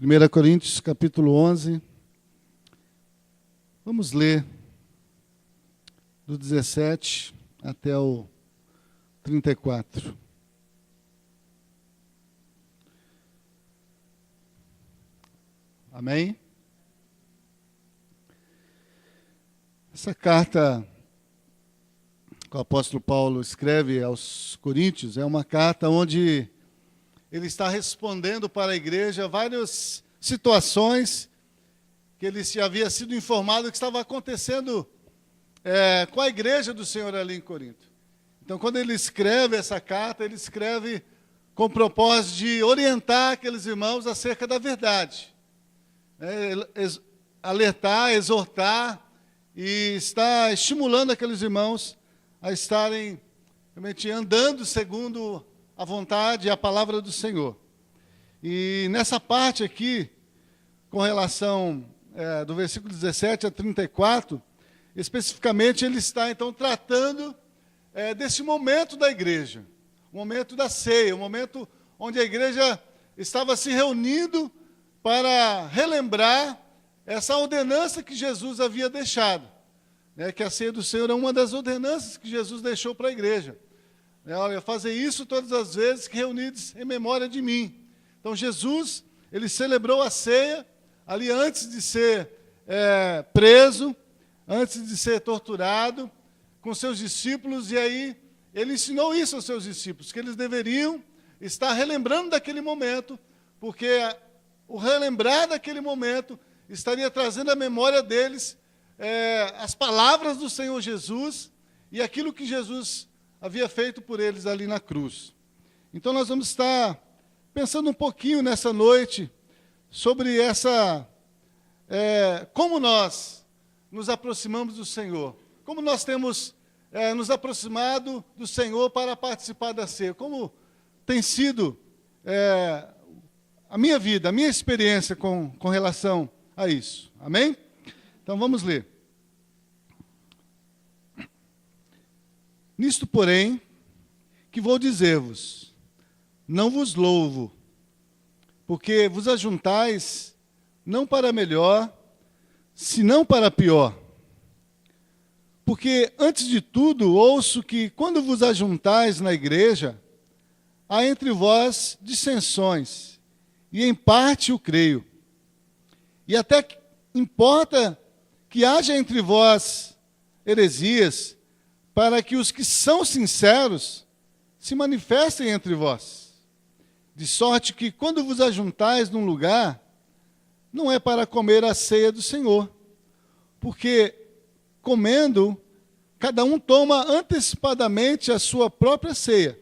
1 Coríntios, capítulo 11. Vamos ler do 17 até o 34. Amém? Essa carta que o apóstolo Paulo escreve aos Coríntios é uma carta onde ele está respondendo para a igreja várias situações que ele se havia sido informado que estava acontecendo com a igreja do Senhor ali em Corinto. Então, quando ele escreve essa carta, ele escreve com o propósito de orientar aqueles irmãos acerca da verdade. Alertar, exortar e estar estimulando aqueles irmãos a estarem realmente andando segundo a vontade e a palavra do Senhor. E nessa parte aqui, com relação do versículo 17 a 34, especificamente ele está então tratando desse momento da igreja, o momento da ceia, o momento onde a igreja estava se reunindo para relembrar essa ordenança que Jesus havia deixado, que a ceia do Senhor é uma das ordenanças que Jesus deixou para a igreja. Olha, fazer isso todas as vezes que reunidos em memória de mim. Então Jesus, ele celebrou a ceia ali antes de ser preso, antes de ser torturado, com seus discípulos, e aí ele ensinou isso aos seus discípulos, que eles deveriam estar relembrando daquele momento, porque o relembrar daquele momento estaria trazendo à memória deles as palavras do Senhor Jesus e aquilo que Jesus havia feito por eles ali na cruz. Então nós vamos estar pensando um pouquinho nessa noite sobre como nós nos aproximamos do Senhor, como nós temos nos aproximado do Senhor para participar da ceia, como tem sido a minha vida, a minha experiência com relação a isso. Amém? Então vamos ler. Nisto, porém, que vou dizer-vos, não vos louvo, porque vos ajuntais não para melhor, senão para pior. Porque, antes de tudo, ouço que, quando vos ajuntais na igreja, há entre vós dissensões, e em parte o creio. E até importa que haja entre vós heresias, para que os que são sinceros se manifestem entre vós. De sorte que, quando vos ajuntais num lugar, não é para comer a ceia do Senhor, porque, comendo, cada um toma antecipadamente a sua própria ceia.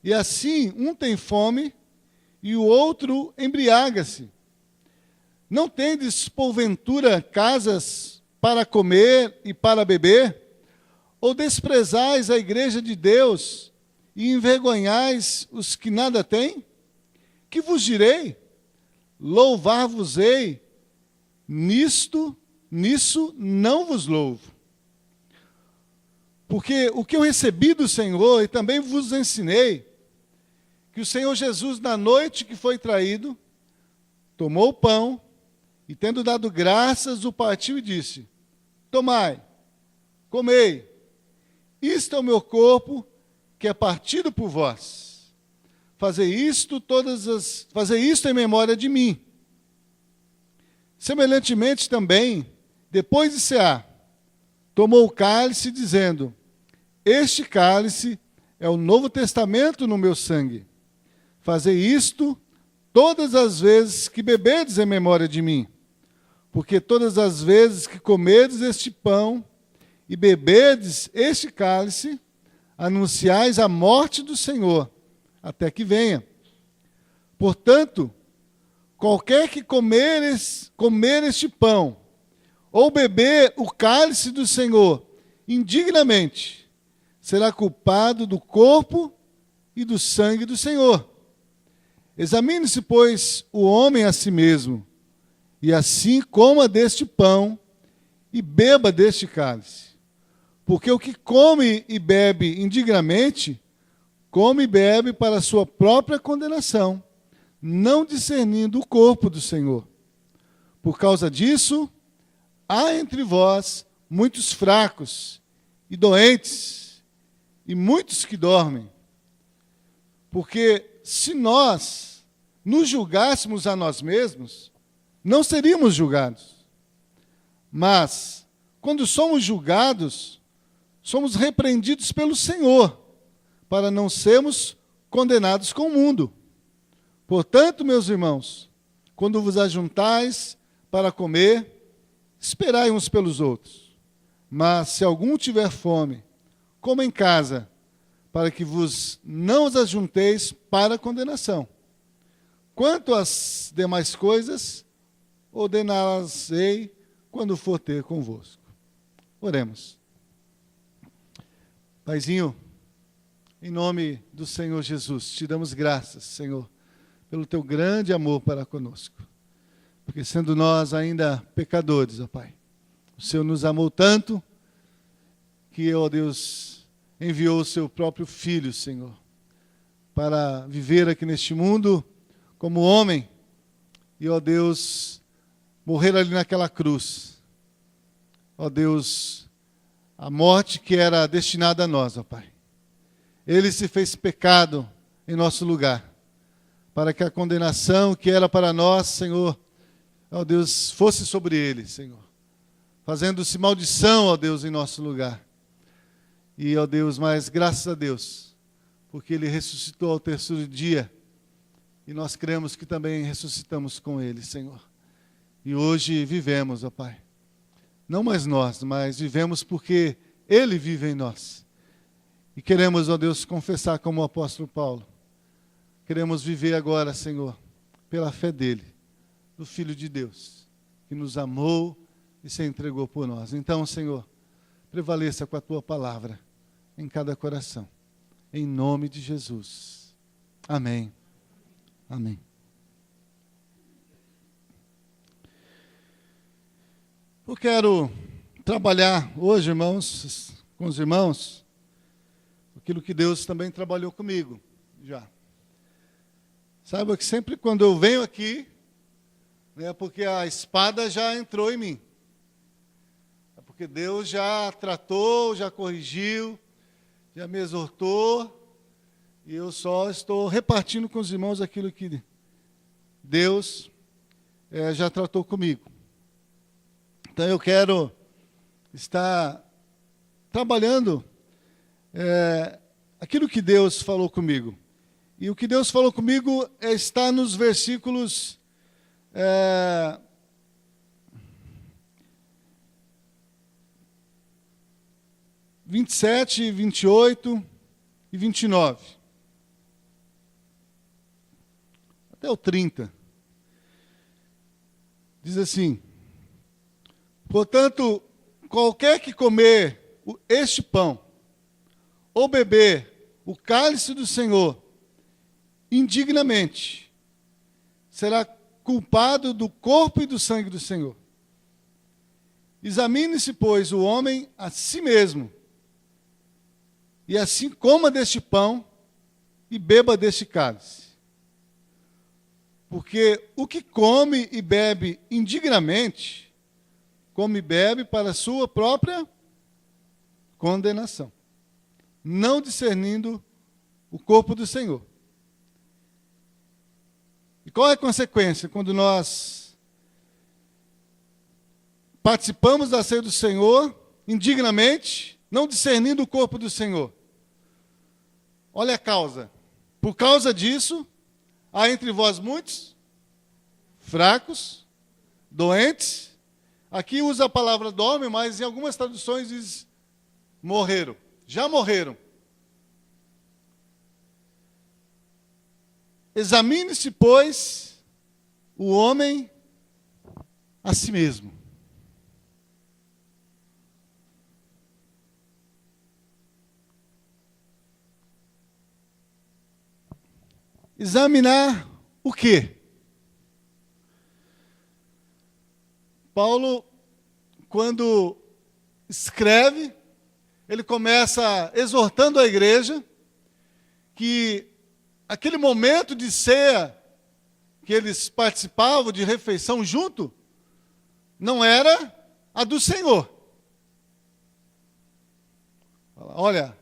E assim, um tem fome e o outro embriaga-se. Não tendes, porventura, casas para comer e para beber? Ou desprezais a igreja de Deus e envergonhais os que nada têm? Que vos direi? Louvar-vos-ei, nisso não vos louvo. Porque o que eu recebi do Senhor, e também vos ensinei, que o Senhor Jesus, na noite que foi traído, tomou o pão, e tendo dado graças, o partiu e disse: tomai, comei, isto é o meu corpo, que é partido por vós. Fazei isto em memória de mim. Semelhantemente também, depois de cear, tomou o cálice, dizendo: este cálice é o Novo Testamento no meu sangue. Fazei isto todas as vezes que beberdes em memória de mim. Porque todas as vezes que comerdes este pão e beberdes este cálice, anunciais a morte do Senhor, até que venha. Portanto, qualquer que comer este pão, ou beber o cálice do Senhor indignamente, será culpado do corpo e do sangue do Senhor. Examine-se, pois, o homem a si mesmo, e assim coma deste pão e beba deste cálice. Porque o que come e bebe indignamente, come e bebe para a sua própria condenação, não discernindo o corpo do Senhor. Por causa disso, há entre vós muitos fracos e doentes, e muitos que dormem. Porque se nós nos julgássemos a nós mesmos, não seríamos julgados. Mas, quando somos julgados, somos repreendidos pelo Senhor, para não sermos condenados com o mundo. Portanto, meus irmãos, quando vos ajuntais para comer, esperai uns pelos outros. Mas, se algum tiver fome, coma em casa, para que vos não os ajunteis para condenação. Quanto às demais coisas, ordená-las-ei quando for ter convosco. Oremos. Paizinho, em nome do Senhor Jesus, te damos graças, Senhor, pelo teu grande amor para conosco. Porque sendo nós ainda pecadores, ó Pai, o Senhor nos amou tanto que, ó Deus, enviou o seu próprio Filho, Senhor, para viver aqui neste mundo como homem e, ó Deus, morrer ali naquela cruz. Ó Deus, a morte que era destinada a nós, ó Pai. Ele se fez pecado em nosso lugar, para que a condenação que era para nós, Senhor, ó Deus, fosse sobre ele, Senhor, fazendo-se maldição, ó Deus, em nosso lugar. E, ó Deus, mas graças a Deus, porque ele ressuscitou ao terceiro dia, e nós cremos que também ressuscitamos com ele, Senhor. E hoje vivemos, ó Pai. Não mais nós, mas vivemos porque ele vive em nós. E queremos, ó Deus, confessar como o apóstolo Paulo. Queremos viver agora, Senhor, pela fé dele, do Filho de Deus, que nos amou e se entregou por nós. Então, Senhor, prevaleça com a tua palavra em cada coração. Em nome de Jesus. Amém. Amém. Eu quero trabalhar hoje, irmãos, com os irmãos, aquilo que Deus também trabalhou comigo, já. Saiba que sempre quando eu venho aqui, é porque a espada já entrou em mim. É porque Deus já tratou, já corrigiu, já me exortou, e eu só estou repartindo com os irmãos aquilo que Deus já tratou comigo. Então eu quero estar trabalhando aquilo que Deus falou comigo. E o que Deus falou comigo está nos versículos 27, 28 e 29. Até o 30. Diz assim: portanto, qualquer que comer este pão, ou beber o cálice do Senhor, indignamente, será culpado do corpo e do sangue do Senhor. Examine-se, pois, o homem a si mesmo, e assim coma deste pão e beba deste cálice. Porque o que come e bebe indignamente, come e bebe para a sua própria condenação, não discernindo o corpo do Senhor. E qual é a consequência quando nós participamos da ceia do Senhor indignamente, não discernindo o corpo do Senhor? Olha a causa. Por causa disso, há entre vós muitos fracos, doentes. Aqui usa a palavra dorme, mas em algumas traduções diz morreram. Já morreram. Examine-se, pois, o homem a si mesmo. Examinar o quê? Paulo, quando escreve, ele começa exortando a igreja que aquele momento de ceia que eles participavam de refeição junto não era a do Senhor. Olha,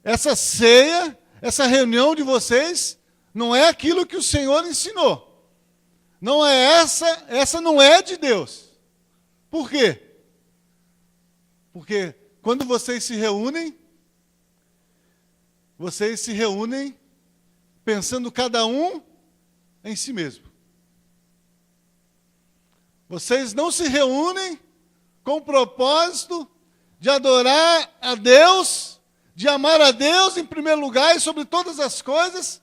essa ceia, essa reunião de vocês não é aquilo que o Senhor ensinou. Não é essa não é de Deus. Por quê? Porque quando vocês se reúnem pensando cada um em si mesmo. Vocês não se reúnem com o propósito de adorar a Deus, de amar a Deus em primeiro lugar e sobre todas as coisas,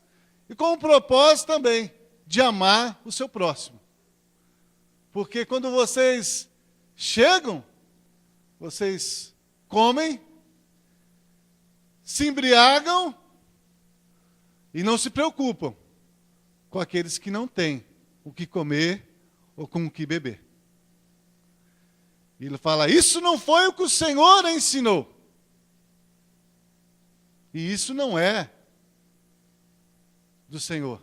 e com o propósito também de amar o seu próximo. Porque quando vocês chegam, vocês comem, se embriagam e não se preocupam com aqueles que não têm o que comer ou com o que beber. E ele fala, isso não foi o que o Senhor ensinou. E isso não é do Senhor.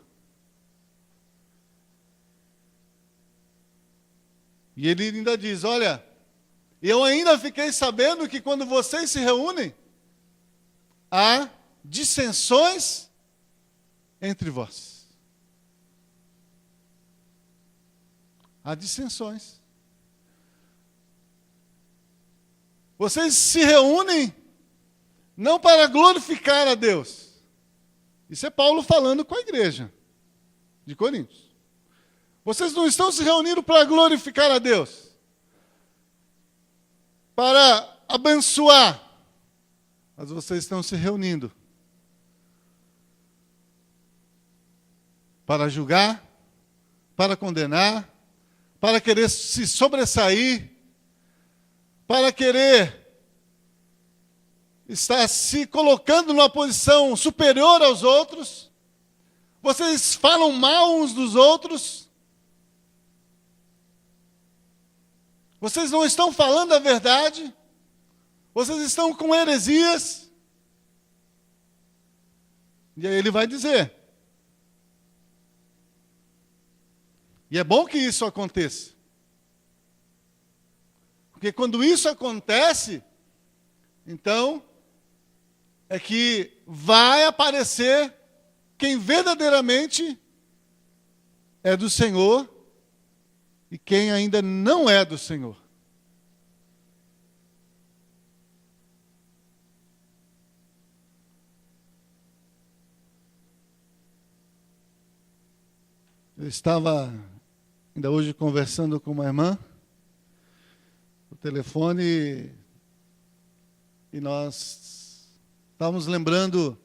E ele ainda diz, olha, eu ainda fiquei sabendo que quando vocês se reúnem, há dissensões entre vós. Há dissensões. Vocês se reúnem não para glorificar a Deus. Isso é Paulo falando com a igreja de Coríntios. Vocês não estão se reunindo para glorificar a Deus, para abençoar, mas vocês estão se reunindo para julgar, para condenar, para querer se sobressair, para querer estar se colocando numa posição superior aos outros. Vocês falam mal uns dos outros. Vocês não estão falando a verdade. Vocês estão com heresias. E aí ele vai dizer. E é bom que isso aconteça. Porque quando isso acontece, então, é que vai aparecer quem verdadeiramente é do Senhor e quem ainda não é do Senhor. Eu estava ainda hoje conversando com uma irmã no telefone e nós estávamos lembrando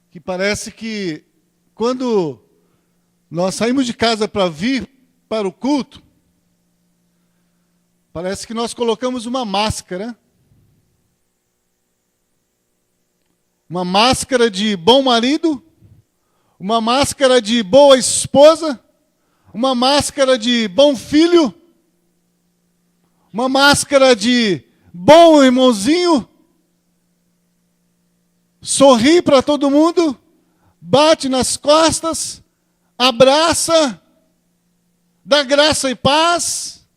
que parece que quando nós saímos de casa para vir para o culto, parece que nós colocamos uma máscara de bom marido, uma máscara de boa esposa, uma máscara de bom filho, uma máscara de bom irmãozinho, sorri para todo mundo, bate nas costas, abraça, dá graça e paz.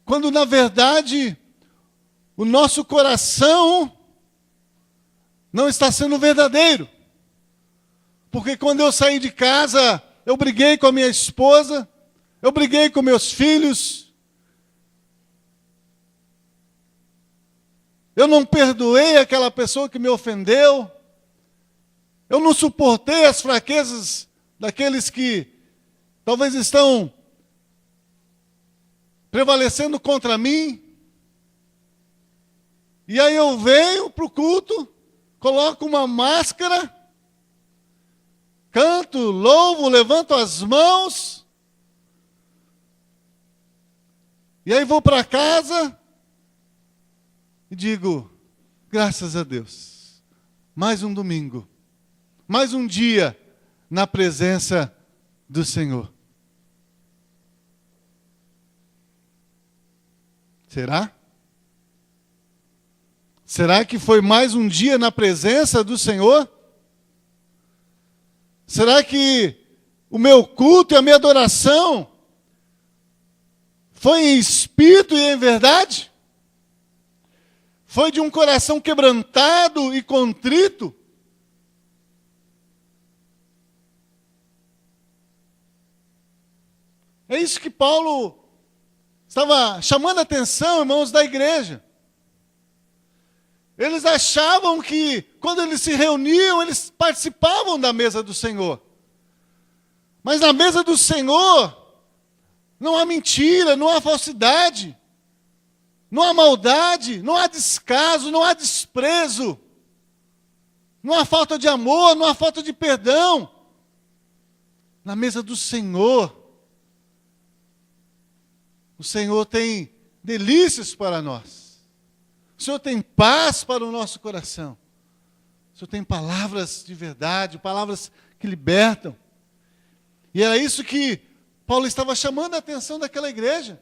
Quando, na verdade, o nosso coração não está sendo verdadeiro. Porque quando eu saí de casa, eu briguei com a minha esposa, eu briguei com meus filhos, eu não perdoei aquela pessoa que me ofendeu, eu não suportei as fraquezas daqueles que talvez estão prevalecendo contra mim. E aí eu venho para o culto, coloco uma máscara, canto, louvo, levanto as mãos, e aí vou para casa e digo, graças a Deus, mais um domingo, mais um dia na presença do Senhor. Será? Será que foi mais um dia na presença do Senhor? Será que o meu culto e a minha adoração foi em espírito e em verdade? Foi de um coração quebrantado e contrito? É isso que Paulo estava chamando a atenção, irmãos, da igreja. Eles achavam que, quando eles se reuniam, eles participavam da mesa do Senhor. Mas na mesa do Senhor, não há mentira, não há falsidade, não há maldade, não há descaso, não há desprezo, não há falta de amor, não há falta de perdão. Na mesa do Senhor, o Senhor tem delícias para nós. O Senhor tem paz para o nosso coração. O Senhor tem palavras de verdade, palavras que libertam. E era isso que Paulo estava chamando a atenção daquela igreja.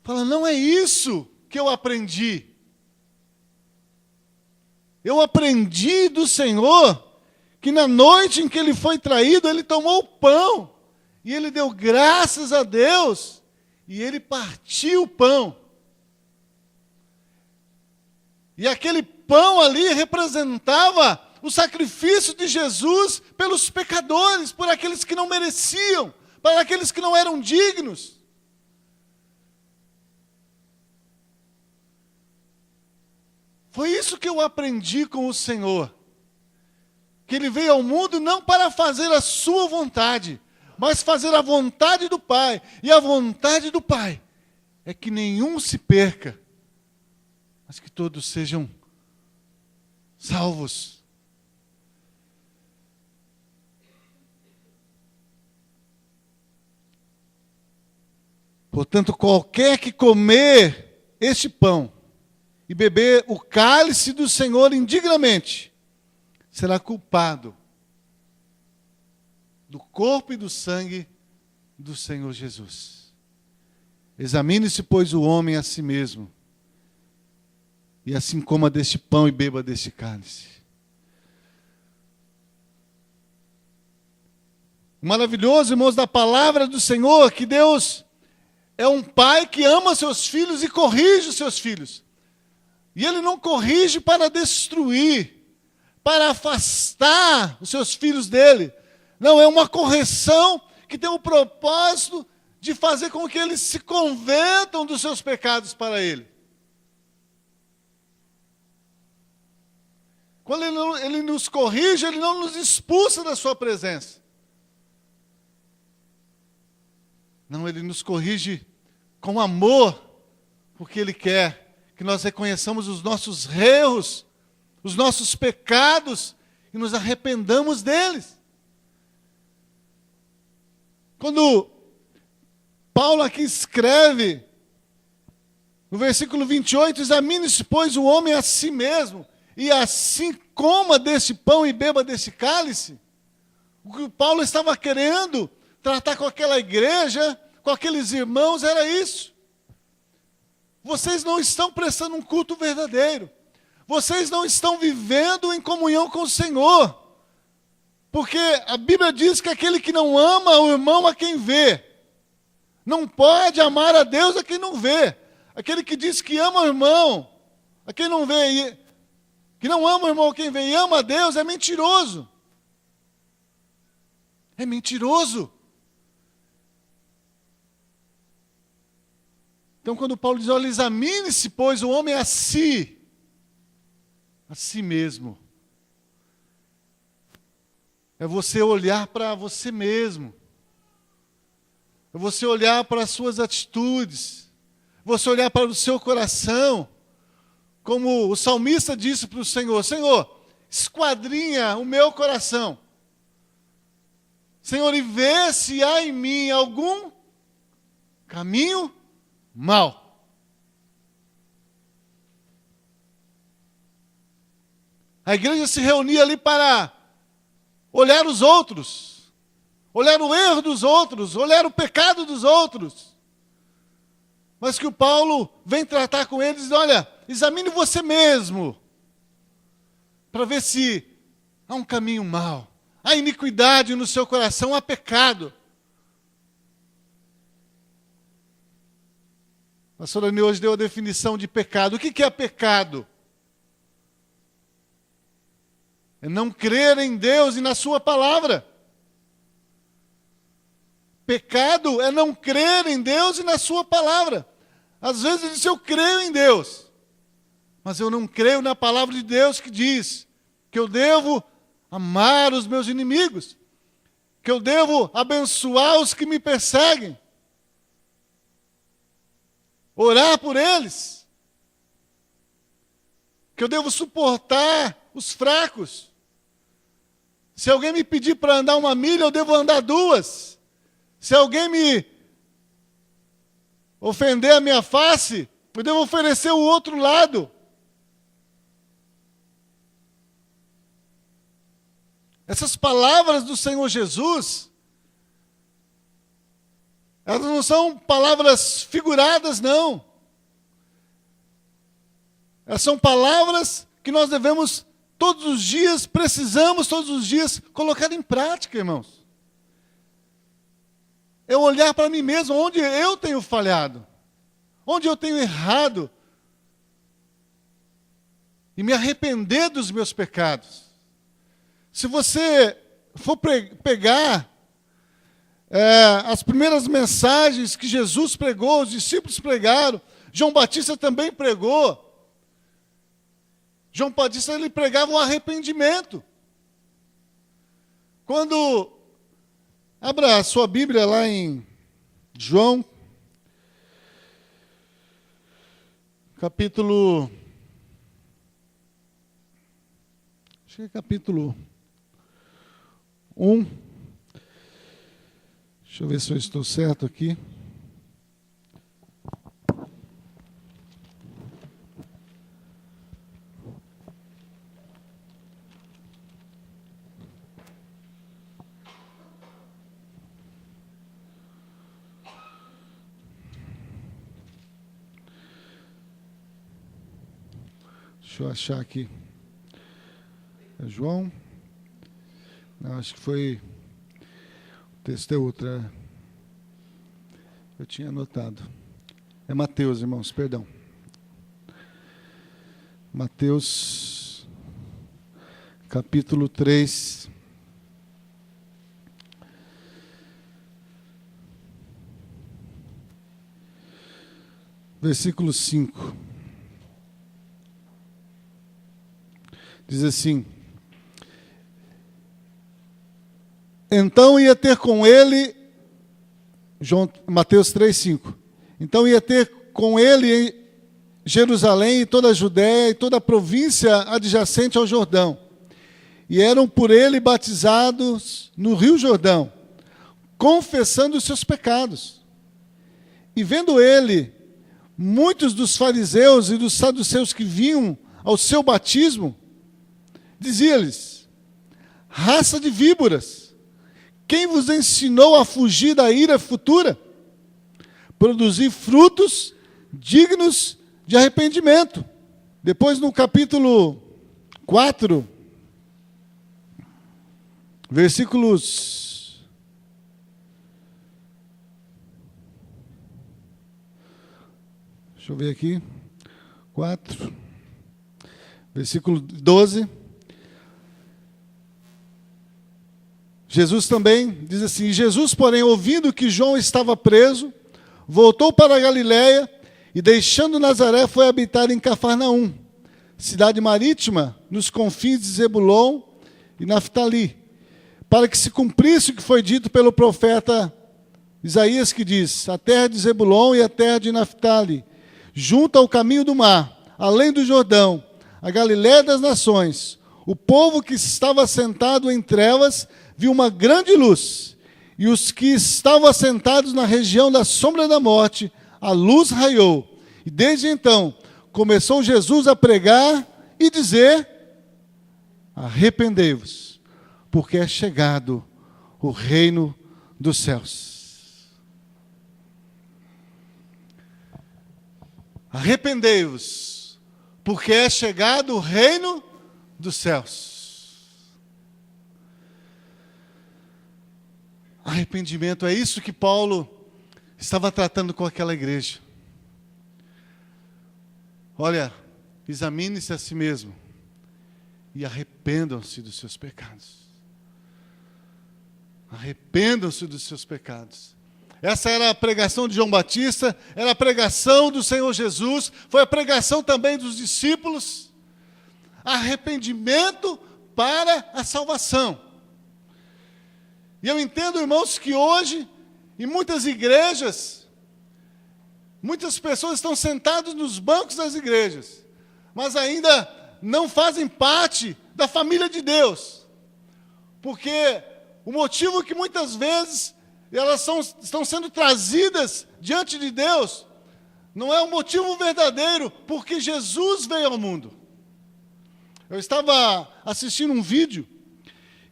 Fala, não é isso que eu aprendi. Eu aprendi do Senhor que na noite em que ele foi traído, ele tomou o pão. E ele deu graças a Deus, e ele partiu o pão. E aquele pão ali representava o sacrifício de Jesus pelos pecadores, por aqueles que não mereciam, para aqueles que não eram dignos. Foi isso que eu aprendi com o Senhor. Que ele veio ao mundo não para fazer a sua vontade, mas fazer a vontade do Pai. E a vontade do Pai é que nenhum se perca, mas que todos sejam salvos. Portanto, qualquer que comer este pão e beber o cálice do Senhor indignamente, será culpado do corpo e do sangue do Senhor Jesus. Examine-se, pois, o homem a si mesmo, e assim coma deste pão e beba deste cálice. Maravilhoso, irmãos, da palavra do Senhor, que Deus é um pai que ama seus filhos e corrige os seus filhos. E Ele não corrige para destruir, para afastar os seus filhos dele. Não, é uma correção que tem o propósito de fazer com que eles se convertam dos seus pecados para Ele. Quando Ele nos corrige, Ele não nos expulsa da sua presença. Não, Ele nos corrige com amor, porque Ele quer que nós reconheçamos os nossos erros, os nossos pecados, e nos arrependamos deles. Quando Paulo aqui escreve, no versículo 28, examine-se, pois, o homem a si mesmo, e assim coma desse pão e beba desse cálice. O que Paulo estava querendo tratar com aquela igreja, com aqueles irmãos, era isso. Vocês não estão prestando um culto verdadeiro. Vocês não estão vivendo em comunhão com o Senhor. Porque a Bíblia diz que aquele que não ama o irmão a quem vê, não pode amar a Deus a quem não vê. Aquele que diz que ama o irmão a quem não vê, que não ama o irmão a quem vê e ama a Deus, é mentiroso. É mentiroso. Então, quando Paulo diz, olha, examine-se, pois, o homem a si mesmo. É você olhar para você mesmo. É você olhar para as suas atitudes. Você olhar para o seu coração. Como o salmista disse para o Senhor, Senhor, esquadrinha o meu coração. Senhor, e vê se há em mim algum caminho mau. A igreja se reunia ali para olhar os outros, olhar o erro dos outros, olhar o pecado dos outros. mas que o Paulo vem tratar com eles, olha, examine você mesmo, para ver se há um caminho mau, há iniquidade no seu coração, há pecado. A pastor Ani hoje deu a definição de pecado. O que é pecado? É não crer em Deus e na sua palavra. Pecado é não crer em Deus e na sua palavra. Às vezes ele diz, eu creio em Deus, mas eu não creio na palavra de Deus que diz que eu devo amar os meus inimigos, que eu devo abençoar os que me perseguem, orar por eles, que eu devo suportar os fracos. Se alguém me pedir para andar 1 milha, eu devo andar 2. Se alguém me ofender a minha face, eu devo oferecer o outro lado. Essas palavras do Senhor Jesus, elas não são palavras figuradas, não. Elas são palavras que nós devemos todos os dias, precisamos todos os dias colocar em prática, irmãos. É olhar para mim mesmo, onde eu tenho falhado, onde eu tenho errado, e me arrepender dos meus pecados. Se você for pegar as primeiras mensagens que Jesus pregou, os discípulos pregaram, João Batista também pregou. João Batista, ele pregava o arrependimento. Quando, abra a sua Bíblia lá em João, capítulo, acho que é capítulo 1. Deixa eu ver se eu estou certo aqui. Deixa eu achar aqui. É João? Não, acho que foi... O texto é outro. Eu tinha anotado. É Mateus, irmãos, perdão. Mateus, capítulo 3. Versículo 5. Diz assim: então ia ter com ele, Mateus 3,5. Então ia ter com ele em Jerusalém e toda a Judéia e toda a província adjacente ao Jordão. E eram por ele batizados no Rio Jordão, confessando os seus pecados. E vendo ele muitos dos fariseus e dos saduceus que vinham ao seu batismo, dizia-lhes: raça de víboras, quem vos ensinou a fugir da ira futura? Produzir frutos dignos de arrependimento. Depois, no capítulo 4, versículos... Deixa eu ver aqui. 4, versículo 12... Jesus também diz assim: Jesus, porém, ouvindo que João estava preso, voltou para a Galiléia e, deixando Nazaré, foi habitar em Cafarnaum, cidade marítima, nos confins de Zebulon e Naftali, para que se cumprisse o que foi dito pelo profeta Isaías, que diz: a terra de Zebulon e a terra de Naftali, junto ao caminho do mar, além do Jordão, a Galiléia das nações, o povo que estava sentado em trevas viu uma grande luz, e os que estavam assentados na região da sombra da morte, a luz raiou. E desde então começou Jesus a pregar e dizer: arrependei-vos, porque é chegado o reino dos céus. arrependei-vos, porque é chegado o reino dos céus. Arrependimento, é isso que Paulo estava tratando com aquela igreja. Olha, examine-se a si mesmo e arrependam-se dos seus pecados. Arrependam-se dos seus pecados. Essa era a pregação de João Batista, era a pregação do Senhor Jesus, foi a pregação também dos discípulos. Arrependimento para a salvação. E eu entendo, irmãos, que hoje, em muitas igrejas, muitas pessoas estão sentadas nos bancos das igrejas, mas ainda não fazem parte da família de Deus. Porque o motivo que muitas vezes elas estão sendo trazidas diante de Deus não é um motivo verdadeiro, porque Jesus veio ao mundo. Eu estava assistindo um vídeo,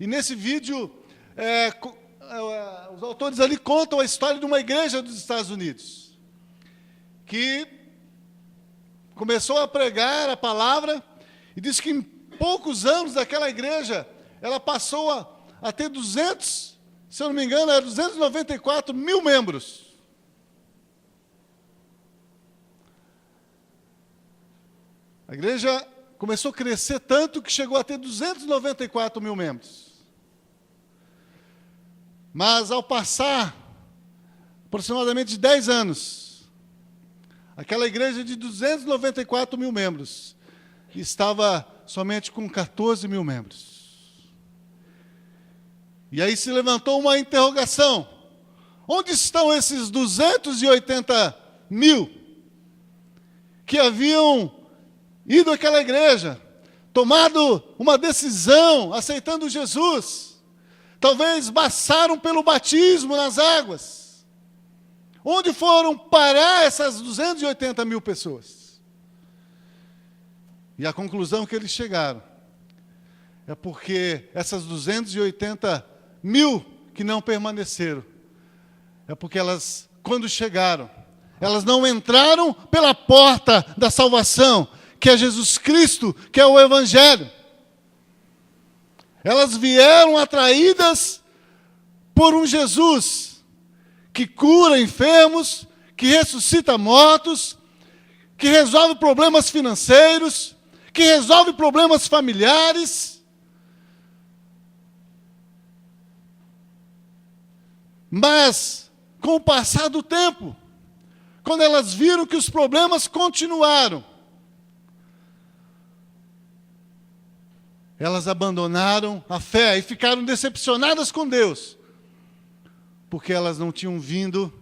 e nesse vídeo os autores ali contam a história de uma igreja dos Estados Unidos, que começou a pregar a palavra, e diz que em poucos anos daquela igreja, ela passou a ter 200, se eu não me engano, 294 mil membros. A igreja começou a crescer tanto que chegou a ter 294 mil membros. Mas ao passar aproximadamente 10 anos, aquela igreja de 294 mil membros estava somente com 14 mil membros. E aí se levantou uma interrogação: onde estão esses 280 mil que haviam ido àquela igreja, tomado uma decisão, aceitando Jesus, talvez passaram pelo batismo nas águas? Onde foram parar essas 280 mil pessoas? E a conclusão que eles chegaram é porque essas 280 mil que não permaneceram, é porque elas, quando chegaram, elas não entraram pela porta da salvação, que é Jesus Cristo, que é o Evangelho. Elas vieram atraídas por um Jesus que cura enfermos, que ressuscita mortos, que resolve problemas financeiros, que resolve problemas familiares. Mas, com o passar do tempo, quando elas viram que os problemas continuaram, elas abandonaram a fé e ficaram decepcionadas com Deus, porque elas não tinham vindo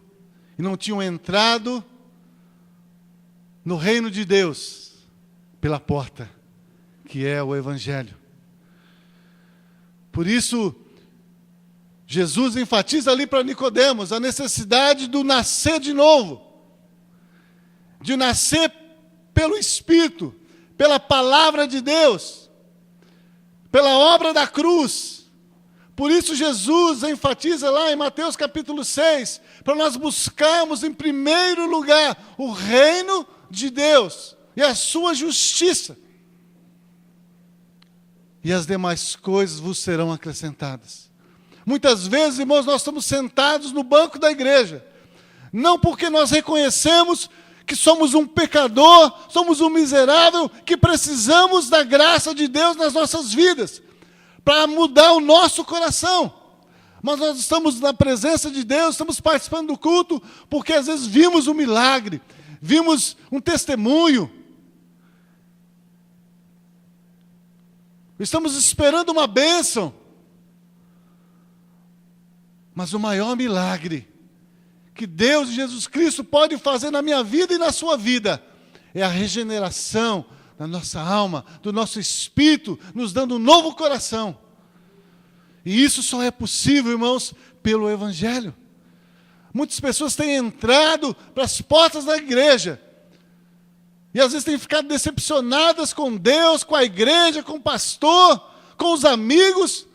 e não tinham entrado no reino de Deus pela porta, que é o Evangelho. Por isso, Jesus enfatiza ali para Nicodemos a necessidade do nascer de novo, de nascer pelo Espírito, pela palavra de Deus, pela obra da cruz. Por isso Jesus enfatiza lá em Mateus capítulo 6, para nós buscarmos em primeiro lugar o reino de Deus e a sua justiça, e as demais coisas vos serão acrescentadas. Muitas vezes, irmãos, nós estamos sentados no banco da igreja, não porque nós reconhecemos que somos um pecador, somos um miserável, que precisamos da graça de Deus nas nossas vidas, para mudar o nosso coração. Mas nós estamos na presença de Deus, estamos participando do culto, porque às vezes vimos um milagre, vimos um testemunho, estamos esperando uma bênção. Mas o maior milagre que Deus e Jesus Cristo pode fazer na minha vida e na sua vida é a regeneração da nossa alma, do nosso espírito, nos dando um novo coração. E isso só é possível, irmãos, pelo Evangelho. Muitas pessoas têm entrado para as portas da igreja e às vezes têm ficado decepcionadas com Deus, com a igreja, com o pastor, com os amigos.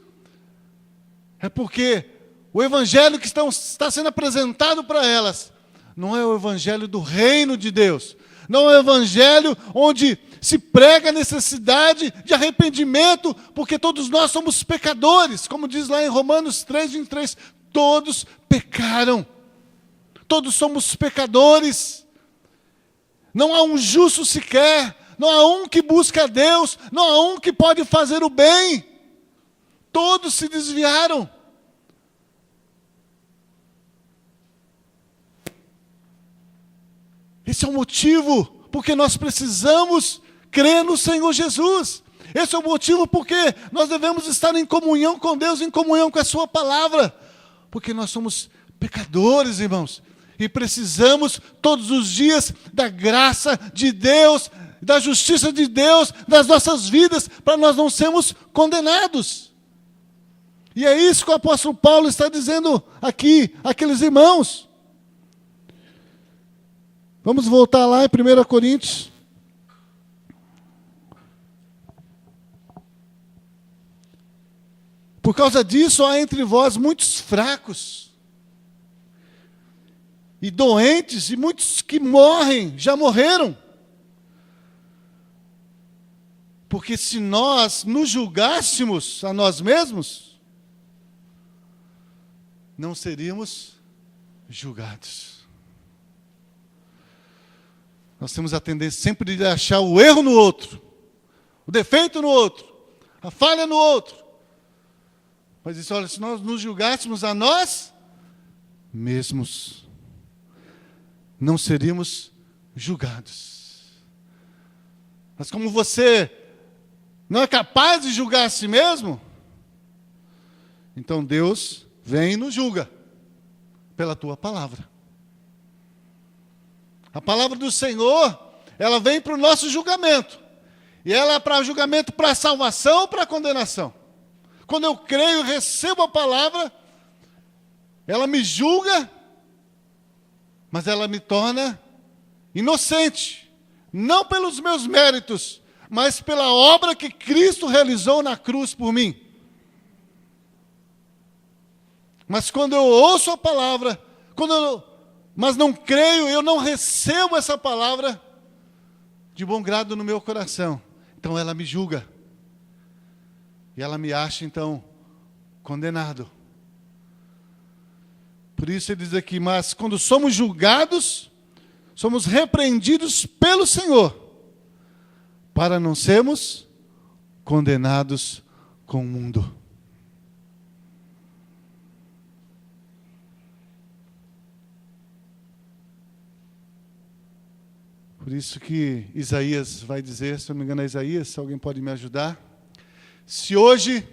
É porque o Evangelho que está sendo apresentado para elas não é o evangelho do reino de Deus. Não é o evangelho onde se prega a necessidade de arrependimento, porque todos nós somos pecadores. Como diz lá em Romanos 3:23, todos pecaram. Todos somos pecadores. Não há um justo sequer. Não há um que busca a Deus. Não há um que pode fazer o bem. Todos se desviaram. Esse é o motivo porque nós precisamos crer no Senhor Jesus. Esse é o motivo porque nós devemos estar em comunhão com Deus, em comunhão com a sua palavra. Porque nós somos pecadores, irmãos. E precisamos todos os dias da graça de Deus, da justiça de Deus, das nossas vidas, para nós não sermos condenados. E é isso que o apóstolo Paulo está dizendo aqui, àqueles irmãos. Vamos voltar lá em 1 Coríntios. Por causa disso, há entre vós muitos fracos e doentes, e muitos que morrem, já morreram. Porque se nós nos julgássemos a nós mesmos, não seríamos julgados. Nós temos a tendência sempre de achar o erro no outro, o defeito no outro, a falha no outro. Mas isso, olha, se nós nos julgássemos a nós mesmos, não seríamos julgados. Mas como você não é capaz de julgar a si mesmo, então Deus vem e nos julga pela tua palavra. A palavra do Senhor, ela vem para o nosso julgamento. E ela é para julgamento para salvação ou para condenação. Quando eu creio e recebo a palavra, ela me julga, mas ela me torna inocente. Não pelos meus méritos, mas pela obra que Cristo realizou na cruz por mim. Mas quando eu ouço a palavra, mas não creio, eu não recebo essa palavra de bom grado no meu coração. Então ela me julga. E ela me acha, então, condenado. Por isso ele diz aqui, mas quando somos julgados, somos repreendidos pelo Senhor, para não sermos condenados com o mundo. Por isso que Isaías vai dizer, se eu não me engano é Isaías, se alguém pode me ajudar. Se hoje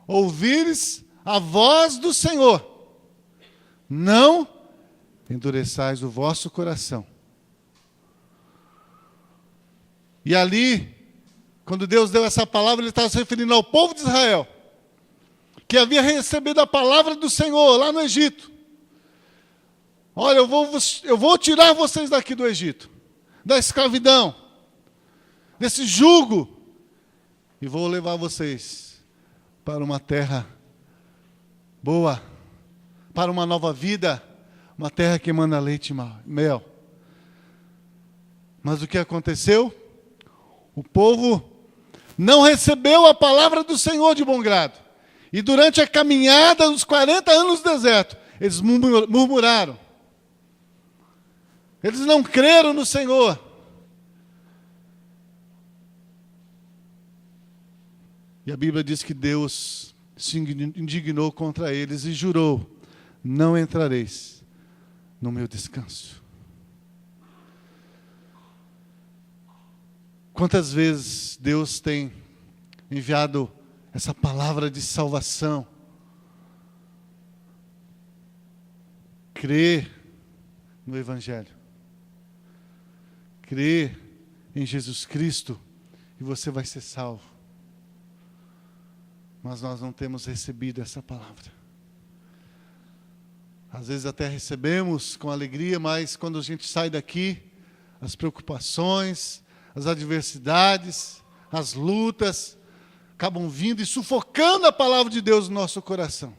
ouvires a voz do Senhor, não endureçais o vosso coração. E ali, quando Deus deu essa palavra, Ele estava se referindo ao povo de Israel, que havia recebido a palavra do Senhor lá no Egito. Olha, eu vou tirar vocês daqui do Egito, da escravidão, desse jugo, e vou levar vocês para uma terra boa, para uma nova vida, uma terra que emana leite e mel. Mas o que aconteceu? O povo não recebeu a palavra do Senhor de bom grado. E durante a caminhada dos 40 anos no deserto, eles murmuraram. Eles não creram no Senhor. E a Bíblia diz que Deus se indignou contra eles e jurou: não entrareis no meu descanso. Quantas vezes Deus tem enviado essa palavra de salvação? Crer no Evangelho. Crer em Jesus Cristo e você vai ser salvo. Mas nós não temos recebido essa palavra. Às vezes até recebemos com alegria, mas quando a gente sai daqui, as preocupações, as adversidades, as lutas, acabam vindo e sufocando a palavra de Deus no nosso coração.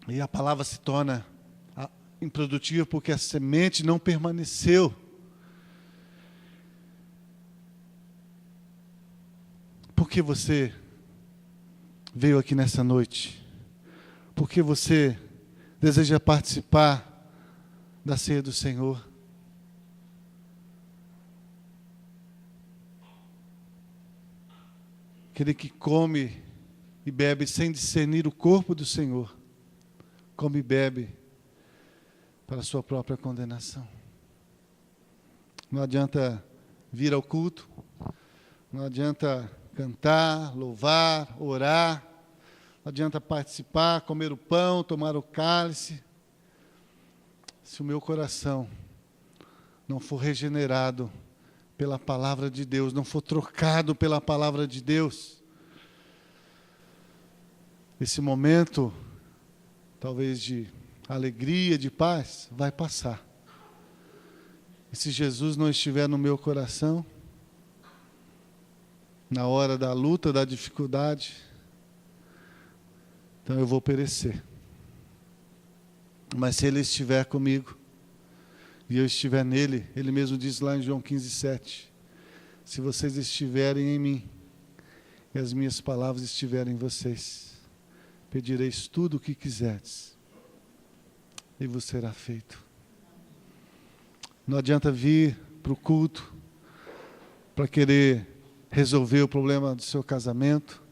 E a palavra se torna improdutiva porque a semente não permaneceu. Por que você veio aqui nessa noite? Por que você deseja participar da ceia do Senhor? Aquele que come e bebe sem discernir o corpo do Senhor, come e bebe para a sua própria condenação. Não adianta vir ao culto, não adianta cantar, louvar, orar, não adianta participar, comer o pão, tomar o cálice, se o meu coração não for regenerado pela palavra de Deus, não for trocado pela palavra de Deus. Esse momento, talvez de alegria, de paz, vai passar. E se Jesus não estiver no meu coração, na hora da luta, da dificuldade, então eu vou perecer. Mas se Ele estiver comigo, e eu estiver nele, Ele mesmo diz lá em João 15:7, se vocês estiverem em mim, e as minhas palavras estiverem em vocês, pedireis tudo o que quiserdes, e vos será feito. Não adianta vir para o culto, para querer resolver o problema do seu casamento,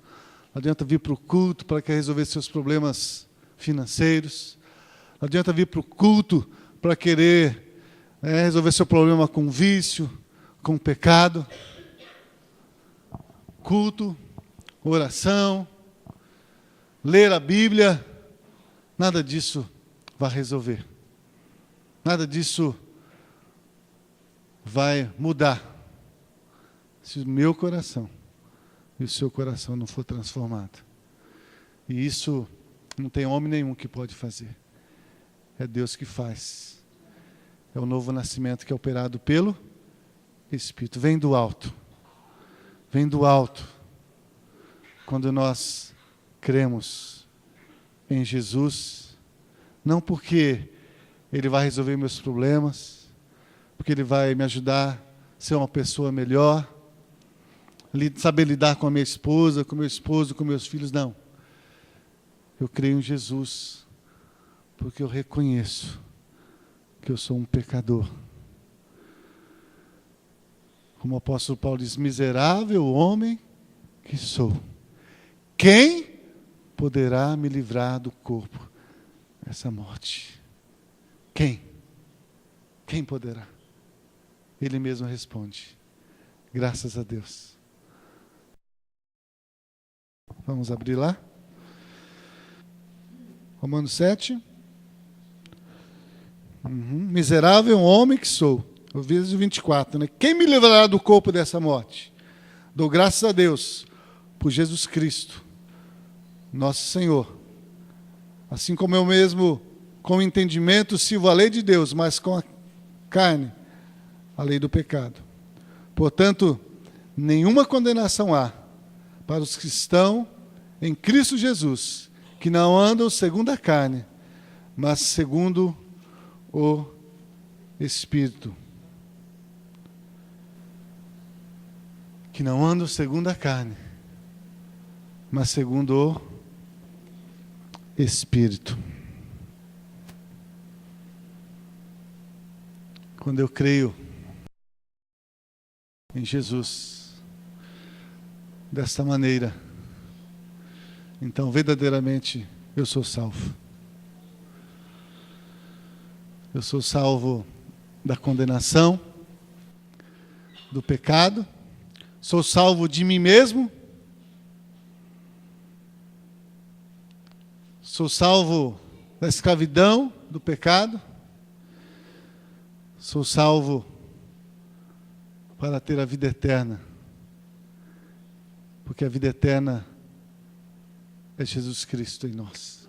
não adianta vir para o culto para querer resolver seus problemas financeiros, não adianta vir para o culto para querer resolver seu problema com vício, com pecado. Culto, oração, ler a Bíblia, nada disso vai resolver. Nada disso vai mudar se o meu coração e o seu coração não for transformado. E isso não tem homem nenhum que pode fazer. É Deus que faz. É o novo nascimento que é operado pelo Espírito. Vem do alto. Vem do alto. Quando nós cremos em Jesus, não porque Ele vai resolver meus problemas, porque Ele vai me ajudar a ser uma pessoa melhor, saber lidar com a minha esposa, com meu esposo, com meus filhos, não. Eu creio em Jesus, porque eu reconheço que eu sou um pecador. Como o apóstolo Paulo diz, miserável homem que sou. Quem poderá me livrar do corpo dessa morte? Quem? Quem poderá? Ele mesmo responde, graças a Deus. Vamos abrir lá? Romanos 7. Miserável homem que sou. O verso 24, né? Quem me livrará do corpo dessa morte? Dou graças a Deus por Jesus Cristo, nosso Senhor. Assim como eu mesmo, com o entendimento, sirvo a lei de Deus, mas com a carne, a lei do pecado. Portanto, nenhuma condenação há para os que estão em Cristo Jesus, que não andam segundo a carne, mas segundo o Espírito. Que não andam segundo a carne, mas segundo o Espírito. Quando eu creio em Jesus desta maneira, então verdadeiramente eu sou salvo. Eu sou salvo da condenação, do pecado, sou salvo de mim mesmo, sou salvo da escravidão, do pecado, sou salvo para ter a vida eterna, porque a vida eterna é Jesus Cristo em nós.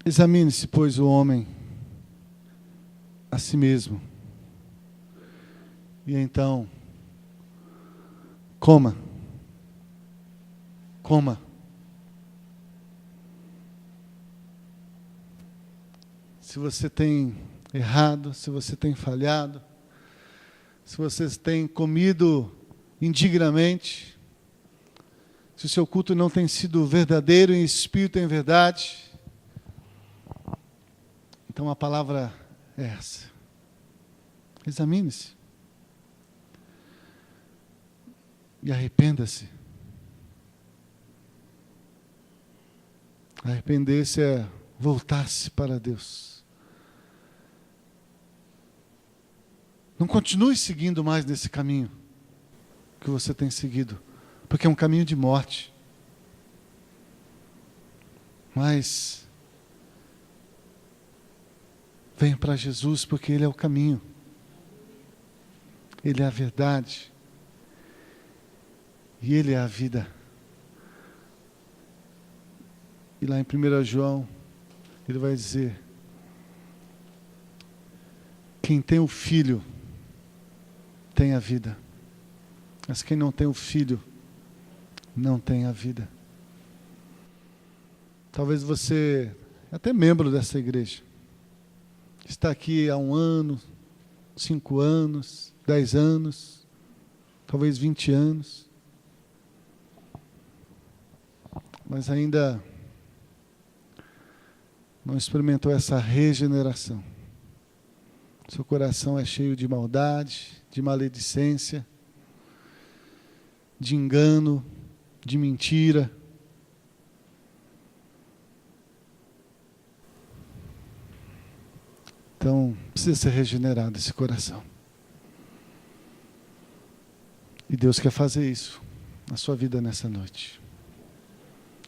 Examine-se, pois, o homem a si mesmo, e então Coma. Coma. Se você tem errado, se você tem falhado, se você tem comido indignamente, se o seu culto não tem sido verdadeiro em espírito e em verdade, então a palavra é essa. Examine-se. E arrependa-se. Arrepender-se é voltar-se para Deus. Não continue seguindo mais nesse caminho que você tem seguido, porque é um caminho de morte. Mas venha para Jesus, porque Ele é o caminho. Ele é a verdade. E Ele é a vida. E lá em 1 João, ele vai dizer: quem tem o Filho tem a vida, mas quem não tem o Filho não tem a vida. Talvez você é até membro dessa igreja, está aqui há 1 ano, 5 anos, 10 anos, talvez 20 anos, mas ainda não experimentou essa regeneração. Seu coração é cheio de maldade, de maledicência, de engano, de mentira. Então, precisa ser regenerado esse coração. E Deus quer fazer isso na sua vida nessa noite.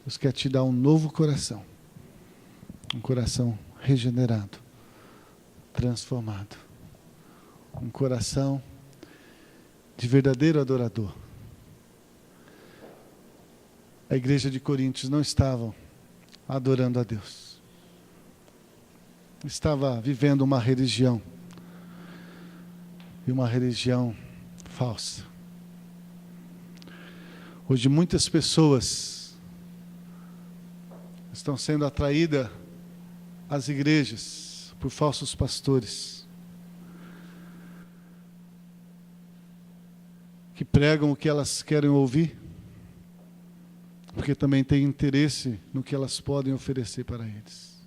Deus quer te dar um novo coração. Um coração regenerado, transformado. Um coração de verdadeiro adorador. A igreja de Coríntios não estava adorando a Deus. Estava vivendo uma religião. E uma religião falsa. Hoje muitas pessoas estão sendo atraídas às igrejas por falsos pastores que pregam o que elas querem ouvir, porque também têm interesse no que elas podem oferecer para eles.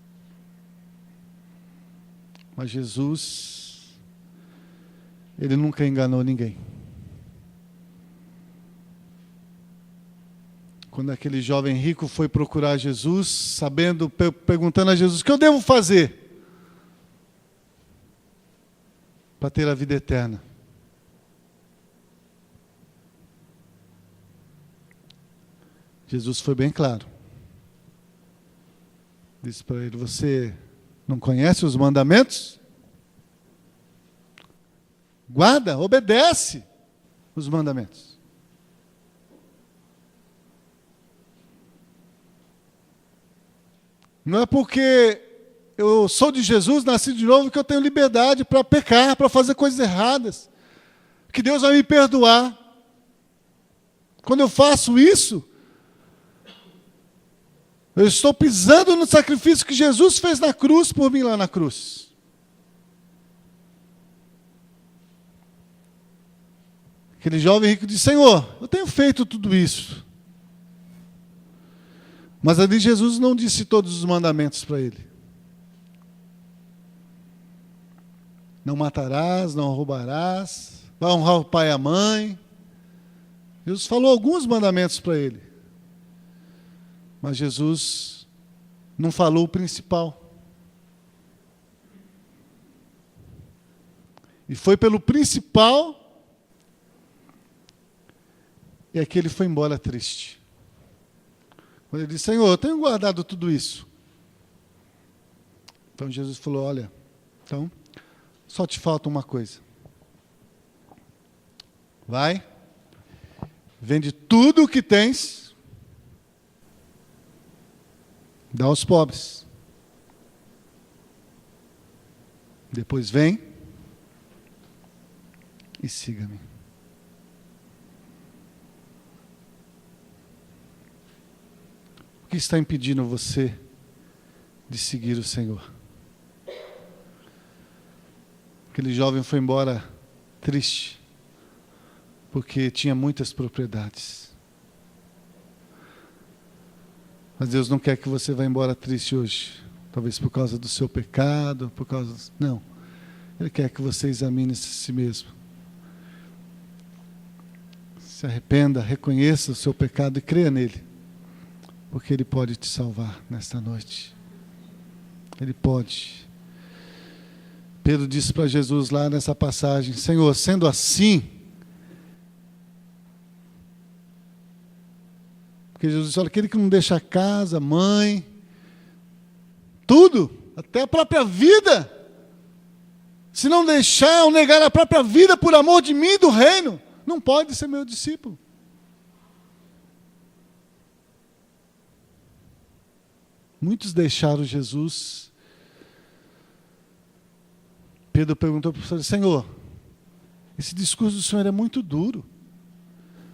Mas Jesus, Ele nunca enganou ninguém. Quando aquele jovem rico foi procurar Jesus, sabendo, perguntando a Jesus: o que eu devo fazer para ter a vida eterna? Jesus foi bem claro. Disse para ele: você não conhece os mandamentos? Guarda, obedece os mandamentos. Não é porque eu sou de Jesus, nasci de novo, que eu tenho liberdade para pecar, para fazer coisas erradas. Que Deus vai me perdoar. Quando eu faço isso, eu estou pisando no sacrifício que Jesus fez na cruz por mim lá na cruz. Aquele jovem rico disse: Senhor, eu tenho feito tudo isso. Mas ali Jesus não disse todos os mandamentos para ele. Não matarás, não roubarás, vai honrar o pai e a mãe. Jesus falou alguns mandamentos para ele. Mas Jesus não falou o principal. E foi pelo principal, e aqui ele foi embora triste. Quando ele disse: Senhor, eu tenho guardado tudo isso. Então Jesus falou: olha, então só te falta uma coisa. Vai, vende tudo o que tens, dá aos pobres. Depois vem e siga-me. O que está impedindo você de seguir o Senhor? Aquele jovem foi embora triste, porque tinha muitas propriedades. Mas Deus não quer que você vá embora triste hoje. Talvez por causa do seu pecado, por causa... Não. Ele quer que você examine si mesmo. Se arrependa, reconheça o seu pecado e creia nele. Porque Ele pode te salvar nesta noite. Ele pode. Pedro disse para Jesus lá nessa passagem: Senhor, sendo assim... Porque Jesus disse: olha, aquele que não deixa casa, mãe, tudo, até a própria vida, se não deixar ou negar a própria vida por amor de mim e do reino, não pode ser meu discípulo. Muitos deixaram Jesus. Pedro perguntou para o Senhor: Senhor, esse discurso do Senhor é muito duro.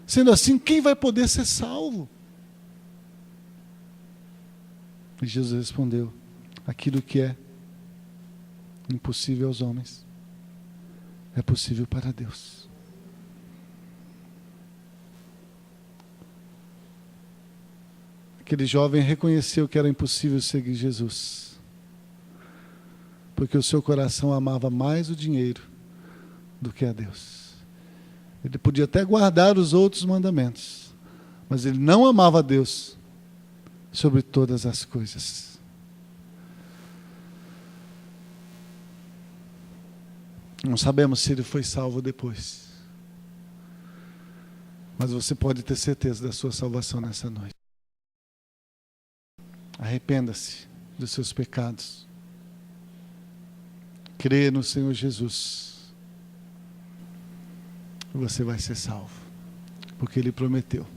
Sendo assim, quem vai poder ser salvo? E Jesus respondeu: aquilo que é impossível aos homens é possível para Deus. Aquele jovem reconheceu que era impossível seguir Jesus, porque o seu coração amava mais o dinheiro do que a Deus. Ele podia até guardar os outros mandamentos, mas ele não amava a Deus sobre todas as coisas. Não sabemos se ele foi salvo depois, mas você pode ter certeza da sua salvação nessa noite. Arrependa-se dos seus pecados. Creia no Senhor Jesus. E você vai ser salvo, porque Ele prometeu.